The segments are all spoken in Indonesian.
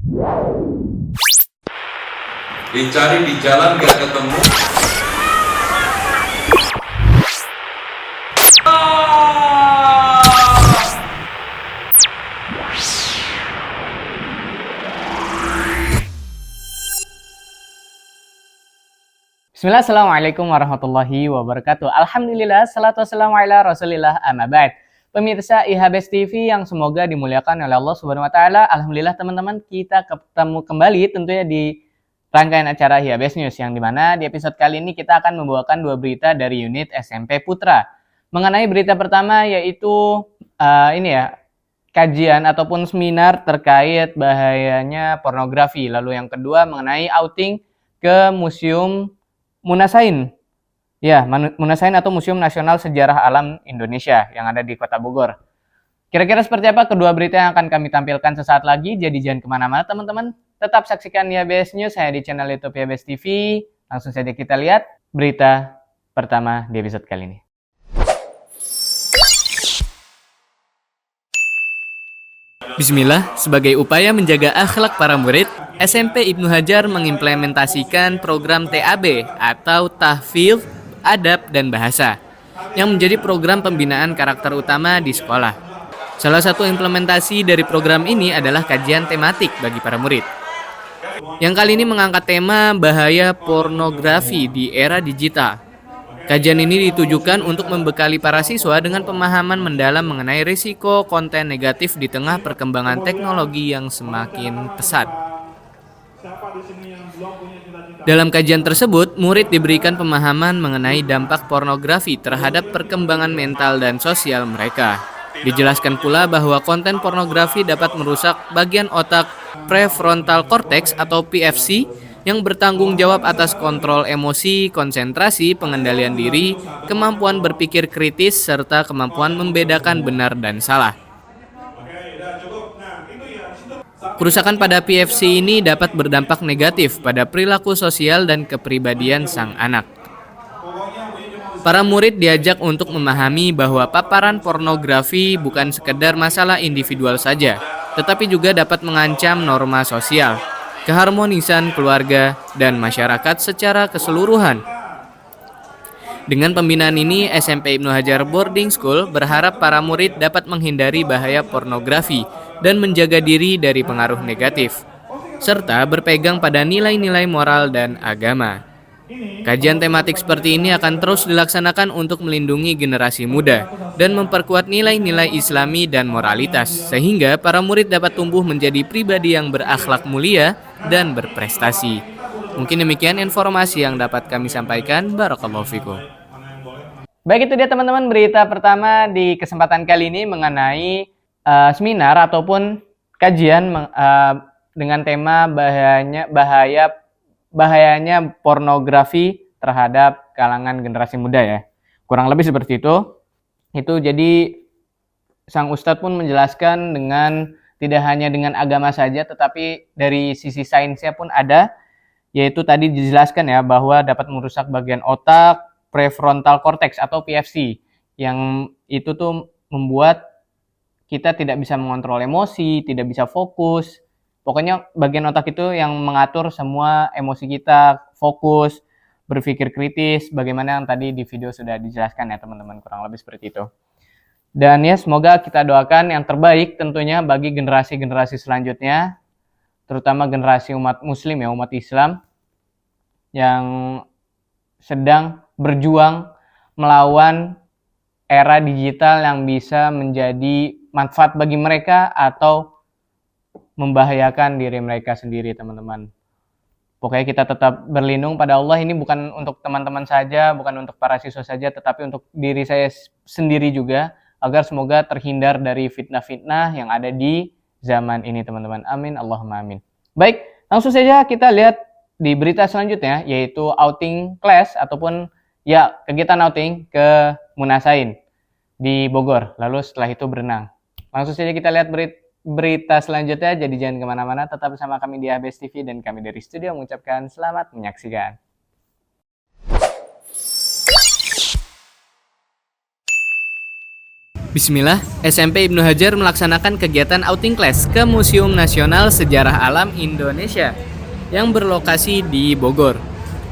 Dicari di jalan gak ketemu. Bismillah, assalamualaikum warahmatullahi wabarakatuh. Alhamdulillah, salatu wassalamu ala rasulillah, amma ba'd. Pemirsa IHBS TV yang semoga dimuliakan oleh Allah Subhanahu wa Ta'ala. Alhamdulillah teman-teman, kita ketemu kembali tentunya di rangkaian acara IHBS News, yang dimana di episode kali ini kita akan membawakan dua berita dari unit SMP Putra. Mengenai berita pertama yaitu kajian ataupun seminar terkait bahayanya pornografi. Lalu yang kedua mengenai outing ke Museum Munasain. Ya, Munasain atau Museum Nasional Sejarah Alam Indonesia yang ada di Kota Bogor. Kira-kira seperti apa kedua berita yang akan kami tampilkan sesaat lagi? Jadi jangan kemana-mana teman-teman. Tetap saksikan IHBS News saya di channel YouTube IHBS TV. Langsung saja kita lihat berita pertama di episode kali ini. Bismillah, sebagai upaya menjaga akhlak para murid, SMP Ibnu Hajar mengimplementasikan program TAB atau Tahfidz Adab dan Bahasa yang menjadi program pembinaan karakter utama di sekolah. Salah satu implementasi dari program ini adalah kajian tematik bagi para murid. Yang kali ini mengangkat tema bahaya pornografi di era digital. Kajian ini ditujukan untuk membekali para siswa dengan pemahaman mendalam mengenai risiko konten negatif di tengah perkembangan teknologi yang semakin pesat. Dalam kajian tersebut, murid diberikan pemahaman mengenai dampak pornografi terhadap perkembangan mental dan sosial mereka. Dijelaskan pula bahwa konten pornografi dapat merusak bagian otak prefrontal cortex atau PFC yang bertanggung jawab atas kontrol emosi, konsentrasi, pengendalian diri, kemampuan berpikir kritis, serta kemampuan membedakan benar dan salah. Kerusakan pada PFC ini dapat berdampak negatif pada perilaku sosial dan kepribadian sang anak. Para murid diajak untuk memahami bahwa paparan pornografi bukan sekedar masalah individual saja, tetapi juga dapat mengancam norma sosial, keharmonisan keluarga, dan masyarakat secara keseluruhan. Dengan pembinaan ini, SMP Ibnu Hajar Boarding School berharap para murid dapat menghindari bahaya pornografi dan menjaga diri dari pengaruh negatif, serta berpegang pada nilai-nilai moral dan agama. Kajian tematik seperti ini akan terus dilaksanakan untuk melindungi generasi muda dan memperkuat nilai-nilai Islami dan moralitas, sehingga para murid dapat tumbuh menjadi pribadi yang berakhlak mulia dan berprestasi. Mungkin demikian informasi yang dapat kami sampaikan. Barakallahu fikum. Baik, itu dia teman-teman berita pertama di kesempatan kali ini mengenai seminar ataupun kajian dengan tema bahayanya pornografi terhadap kalangan generasi muda ya. Kurang lebih seperti itu. Itu jadi sang ustadz pun menjelaskan dengan tidak hanya dengan agama saja, tetapi dari sisi sainsnya pun ada, yaitu tadi dijelaskan ya bahwa dapat merusak bagian otak prefrontal cortex atau PFC, yang itu tuh membuat kita tidak bisa mengontrol emosi, tidak bisa fokus. Pokoknya bagian otak itu yang mengatur semua emosi kita, fokus, berpikir kritis, bagaimana yang tadi di video sudah dijelaskan ya teman-teman, kurang lebih seperti itu. Dan ya semoga kita doakan yang terbaik tentunya bagi generasi-generasi selanjutnya, terutama generasi umat muslim ya, umat Islam yang sedang berjuang melawan era digital yang bisa menjadi manfaat bagi mereka atau membahayakan diri mereka sendiri teman-teman. Pokoknya kita tetap berlindung pada Allah. Ini bukan untuk teman-teman saja, bukan untuk para siswa saja, tetapi untuk diri saya sendiri juga, agar semoga terhindar dari fitnah-fitnah yang ada di zaman ini teman-teman. Amin, Allahumma amin. Baik, langsung saja kita lihat di berita selanjutnya, yaitu outing class ataupun ya kegiatan outing ke Munasain di Bogor. Lalu setelah itu berenang. Langsung saja kita lihat berita selanjutnya. Jadi jangan kemana-mana, tetap bersama kami di IHBS TV dan kami dari studio mengucapkan selamat menyaksikan. Bismillah, SMP Ibnu Hajar melaksanakan kegiatan outing class ke Museum Nasional Sejarah Alam Indonesia yang berlokasi di Bogor.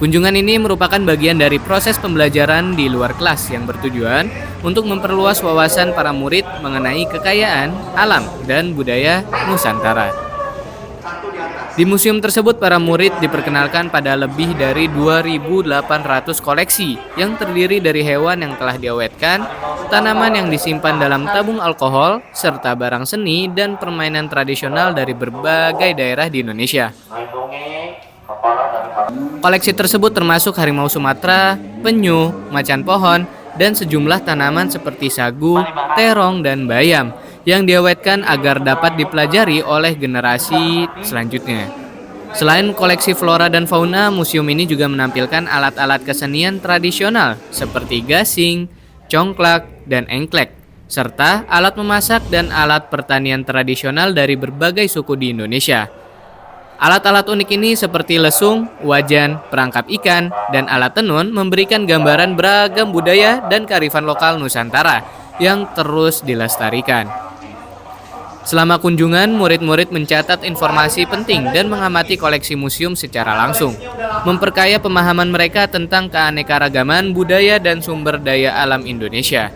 Kunjungan ini merupakan bagian dari proses pembelajaran di luar kelas yang bertujuan untuk memperluas wawasan para murid mengenai kekayaan alam dan budaya Nusantara. Di museum tersebut, para murid diperkenalkan pada lebih dari 2.800 koleksi yang terdiri dari hewan yang telah diawetkan, tanaman yang disimpan dalam tabung alkohol, serta barang seni dan permainan tradisional dari berbagai daerah di Indonesia. Koleksi tersebut termasuk harimau Sumatera, penyu, macan pohon, dan sejumlah tanaman seperti sagu, terong, dan bayam yang diawetkan agar dapat dipelajari oleh generasi selanjutnya. Selain koleksi flora dan fauna, museum ini juga menampilkan alat-alat kesenian tradisional seperti gasing, congklak, dan engklek, serta alat memasak dan alat pertanian tradisional dari berbagai suku di Indonesia. Alat-alat unik ini seperti lesung, wajan, perangkap ikan, dan alat tenun memberikan gambaran beragam budaya dan kearifan lokal Nusantara yang terus dilestarikan. Selama kunjungan, murid-murid mencatat informasi penting dan mengamati koleksi museum secara langsung, memperkaya pemahaman mereka tentang keanekaragaman budaya dan sumber daya alam Indonesia.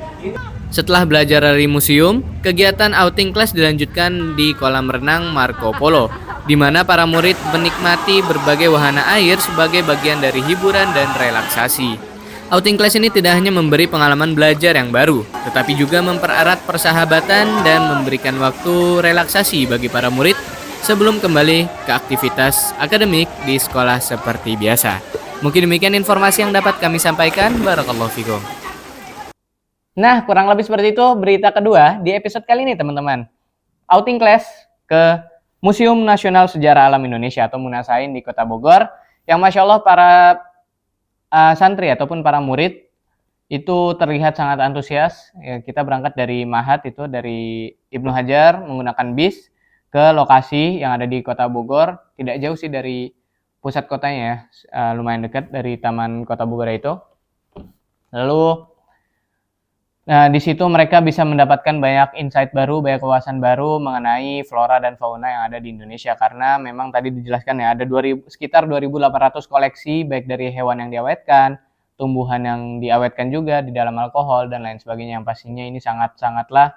Setelah belajar dari museum, kegiatan outing class dilanjutkan di kolam renang Marco Polo, di mana para murid menikmati berbagai wahana air sebagai bagian dari hiburan dan relaksasi. Outing class ini tidak hanya memberi pengalaman belajar yang baru, tetapi juga mempererat persahabatan dan memberikan waktu relaksasi bagi para murid sebelum kembali ke aktivitas akademik di sekolah seperti biasa. Mungkin demikian informasi yang dapat kami sampaikan. Barakallahu fikum. Nah, kurang lebih seperti itu berita kedua di episode kali ini, teman-teman. Outing class ke Museum Nasional Sejarah Alam Indonesia atau Munasain di Kota Bogor, yang Masya Allah para santri ataupun para murid itu terlihat sangat antusias. Ya, kita berangkat dari Mahat itu dari Ibnu Hajar menggunakan bis ke lokasi yang ada di Kota Bogor, tidak jauh sih dari pusat kotanya ya, lumayan dekat dari Taman Kota Bogor itu. Lalu di situ mereka bisa mendapatkan banyak insight baru, banyak wawasan baru mengenai flora dan fauna yang ada di Indonesia. Karena memang tadi dijelaskan ya, ada sekitar 2.800 koleksi, baik dari hewan yang diawetkan, tumbuhan yang diawetkan juga di dalam alkohol, dan lain sebagainya. Yang pastinya ini sangatlah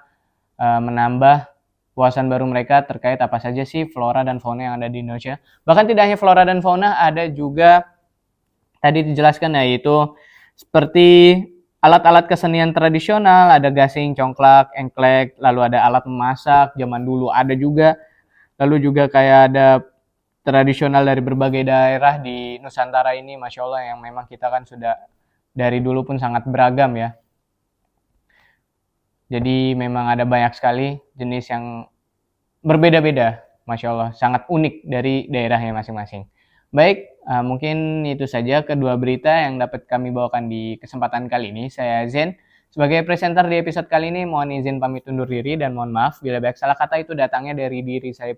menambah wawasan baru mereka terkait apa saja sih flora dan fauna yang ada di Indonesia. Bahkan tidak hanya flora dan fauna, ada juga tadi dijelaskan yaitu seperti alat-alat kesenian tradisional, ada gasing, congklak, engklek, lalu ada alat memasak, zaman dulu ada juga. Lalu juga kayak ada tradisional dari berbagai daerah di Nusantara ini, Masya Allah, yang memang kita kan sudah dari dulu pun sangat beragam ya. Jadi memang ada banyak sekali jenis yang berbeda-beda, Masya Allah, sangat unik dari daerahnya masing-masing. Baik, mungkin itu saja kedua berita yang dapat kami bawakan di kesempatan kali ini. Saya Zen, sebagai presenter di episode kali ini, mohon izin pamit undur diri dan mohon maaf bila baik salah kata itu datangnya dari diri saya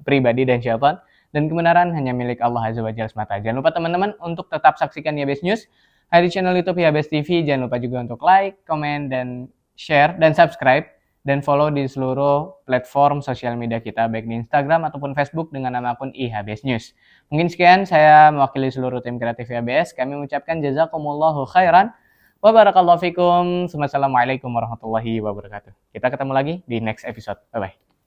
pribadi dan syaitan, dan kebenaran hanya milik Allah Azza wa Jalla semata. Jangan lupa teman-teman untuk tetap saksikan Yabes News di channel YouTube Yabes TV. Jangan lupa juga untuk like, komen, dan share, dan subscribe, dan follow di seluruh platform sosial media kita, baik di Instagram ataupun Facebook dengan nama akun IHBS News. Mungkin sekian, saya mewakili seluruh tim kreatif IHBS. Kami mengucapkan jazakumullahu khairan. Wa barakallahu fikum. Wassalamualaikum warahmatullahi wabarakatuh. Kita ketemu lagi di next episode. Bye-bye.